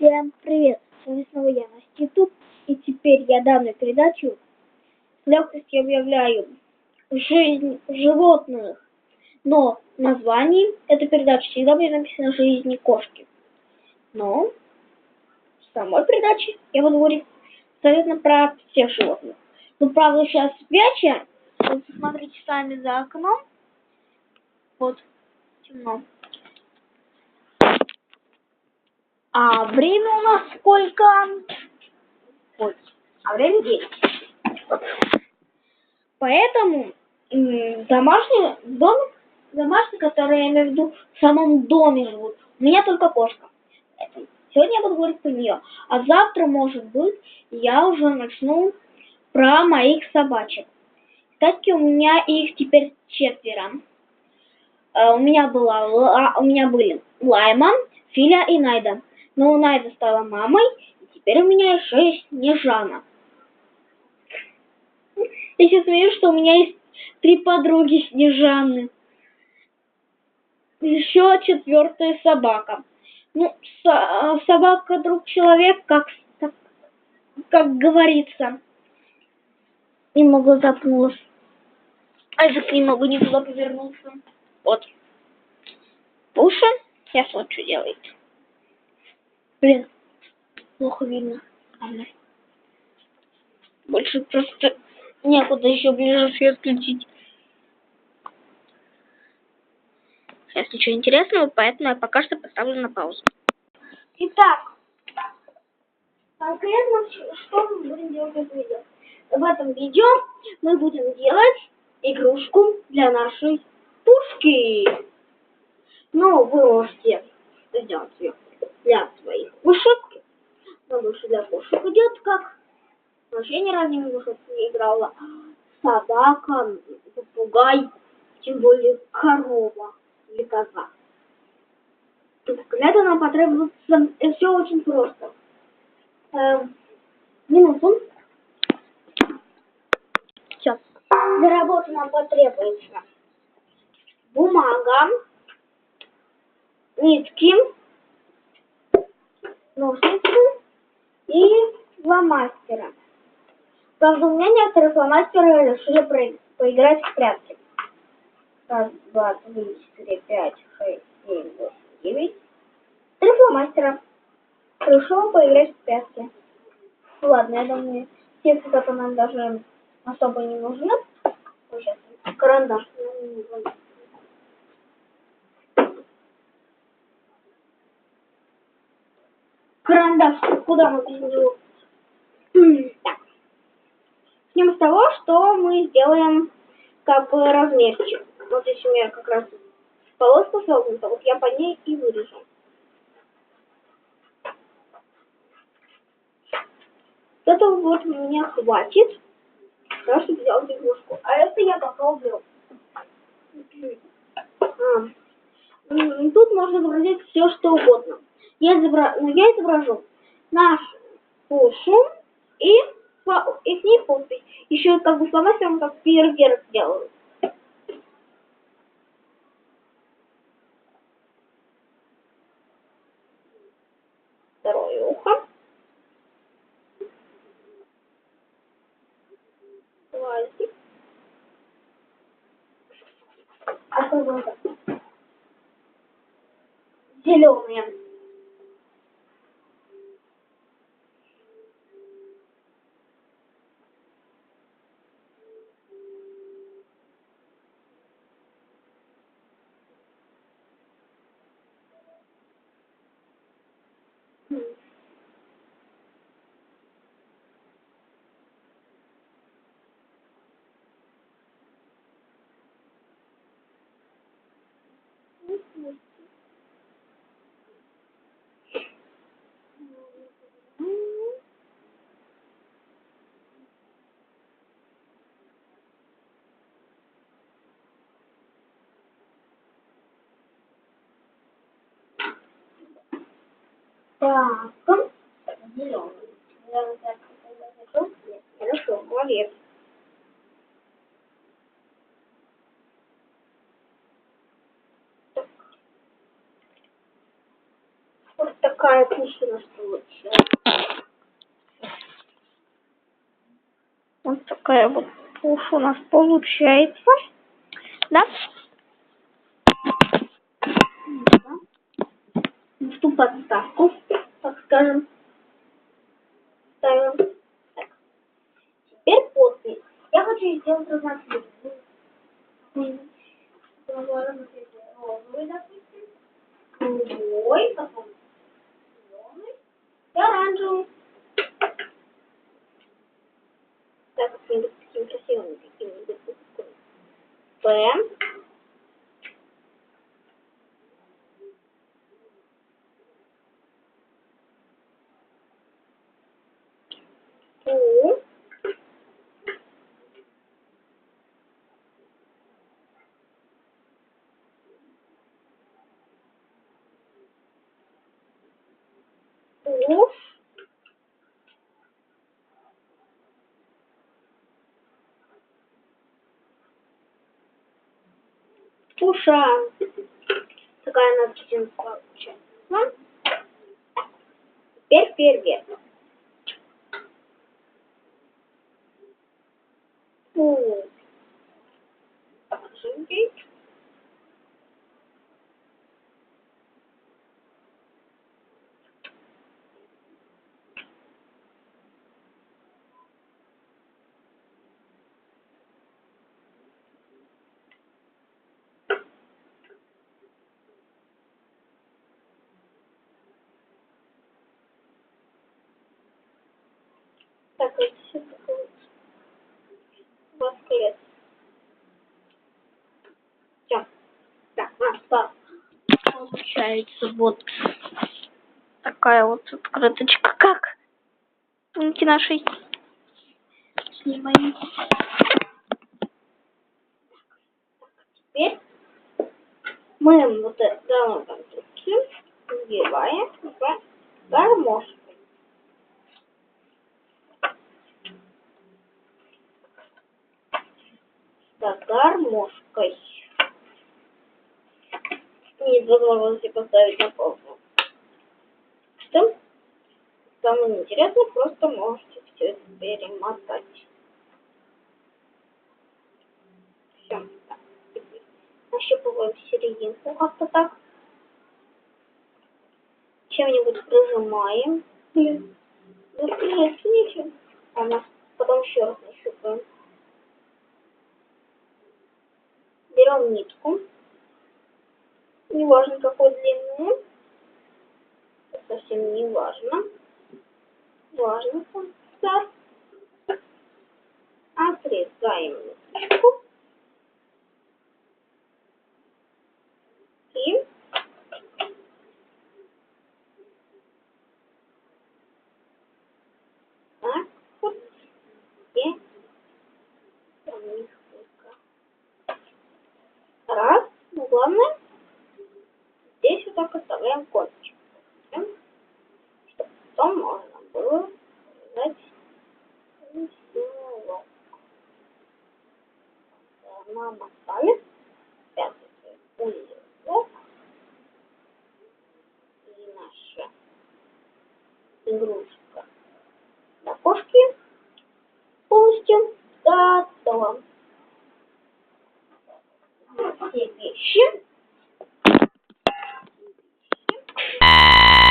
Всем привет! С вами снова я, Настя Ютуб, и теперь я данную передачу с легкостью объявляю «Жизнь животных», но в названии этой передачи всегда будет написано «Жизни кошки». Но в самой передаче я буду говорить абсолютно про всех животных. Ну, правда, сейчас вечер, вот посмотрите сами за окном, вот темно. А время у нас сколько? Вот. А время 10. Поэтому домашний, который я имею в виду, в самом доме живут. У меня только кошка. Сегодня я буду говорить про нее. А завтра, может быть, я уже начну про моих собачек. Кстати, у меня их теперь 4. У меня были Лайма, Филя и Найда. Но Найда стала мамой, и теперь у меня еще есть Снежана. Я сейчас смеюсь, что у меня есть 3 подруги Снежаны. Еще 4-я собака. Ну, собака друг человек, как говорится. Немного запнулась. А язык не могу никуда повернуться. Вот. Пуша. Сейчас вот что делает. Блин, плохо видно. Больше просто некуда еще ближе свет включить. Сейчас ничего интересного, поэтому я пока что поставлю на паузу. Итак, конкретно что мы будем делать в этом видео? В этом видео мы будем делать игрушку для нашей пушки. Ну, вы можете сделать ее для своих пушек. Но лучше для пушек идет как. Вообще ни разу не играла. Собака, попугай, тем более корова или коза. Для этого нам потребуется все очень просто. Минуту. Все. Для работы нам потребуется бумага, нитки, ножницы и фломастеры. Правда, у меня некоторые фломастеры решили поиграть в прятки. 1, 2, 3, 4, 5, 6, 7, 8, 9. 3 фломастера. Решил поиграть в прятки. Ну ладно, я думаю, те цвета нам даже особо не нужны. Сейчас карандаш. Карандаш. Куда мы его? Так. Начнем с того, что мы сделаем как бы размерчик. Вот если у меня как раз полоска согнута, вот я по ней и вырежу. Этого вот мне хватит, чтобы сделать игрушку. А это я пока уберу. Тут можно изобразить все, что угодно. Я изображу нашу Пушу и с ней подпись. Еще как бы фломастером как фейерверк делают. Второе ухо. Хвостик. А что это? Зеленые. Так, зеленый. Хорошо, молодец. Вот так. такая пушка у нас получается. Вот такая вот пуша у нас получается. Да? В ту подставку, так скажем, ставим. Так. Теперь подпись. Я хочу сделать разноцветный. Розовый, допустим. Голубой, потом зеленый и оранжевый. Так, каким-нибудь таким красивым, каким-нибудь П. У. Уж. Уша. Такая надпись получается. Теперь фейерверк. У. Жидкий. Так, вот все такое. Воскрес. Все. Так, стоп. Получается вот такая вот открыточка. Как? Сумки нашей. Снимаем. Теперь мы вот эту данную конструкцию вбиваем в гармошку. С гармошкой. Нет возможности поставить на паузу. Что? Самое интересное, просто можете все это перемотать. Все. Так. Нащупываем серединку как-то так. Чем-нибудь прижимаем. Блин. Да прижать нечем. Потом еще раз нащупаем. Берем нитку. Неважно какой длины. Это совсем не важно. Важно да. Отрезаем ниточку. И так вот. И несколько раз. Но главное, здесь вот так оставляем кончик. Чтобы потом можно было связать узелок. Намотали. Пятый узелок. И наша игрушка